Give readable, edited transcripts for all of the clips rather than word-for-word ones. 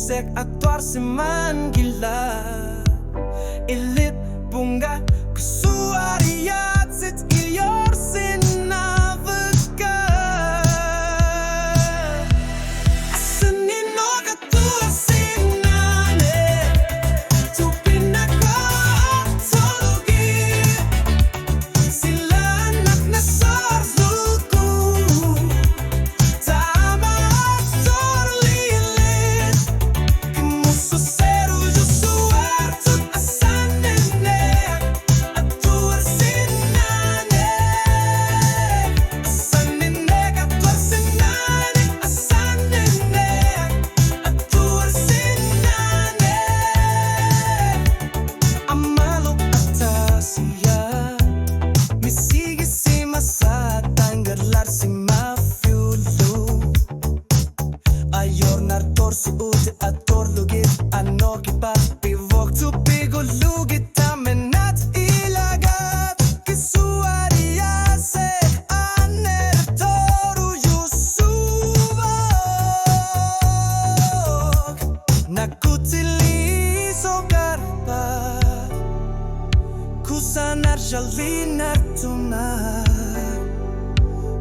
sek attuarsi man gilla Ilip bunga kusuariyat sit iliyor sin navıka Asani noga tua sinane Tu pinaka tologi Sila anak na sarzuku Tama sorlilit Kumuso seruju suartut asanene Atuar sinane Asanene atuar sinane Asanene Atuar sinane Amalok atasiya Misigisi sa tanggalar si mafiulu Ayor nartor si ute ator lugit Ano kipat pivok tu pigulugit Tamenat ilagat Kisuariase aner toru yusuvok Nakutilizo garpa Kusanar jalinar tunar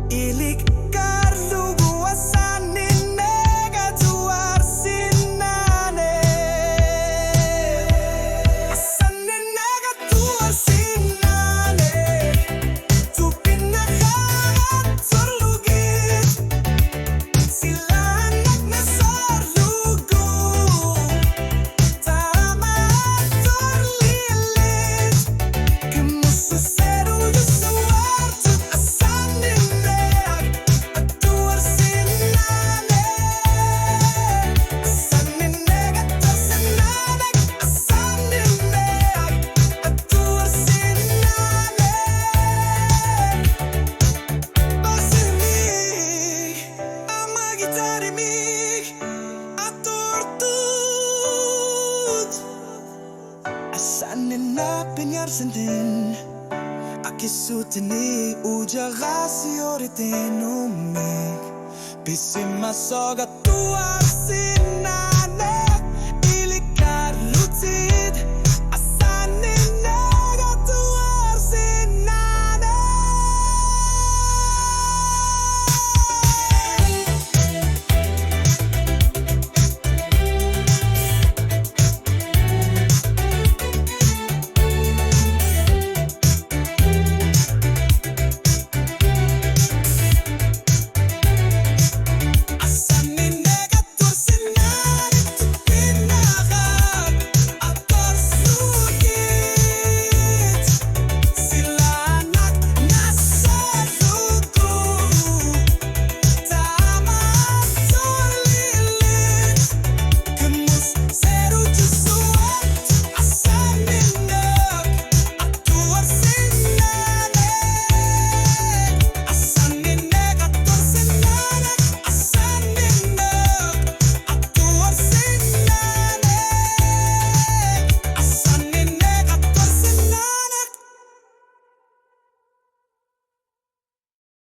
Ilik karlugu asanin nega tuar sinane Asanin nega tuar sinane Tu pinakahat sorlugit Sila anak na sorlugu Tama sorlilit Kumuso seruju suartut asanine Atuar sinane Asanine atuar sinane Asanine atuar sinane Basilig ama gitarimig Atortut Asanin na pinyarsin Akisutini uja gasi oritin umig Pisima soga tuarsi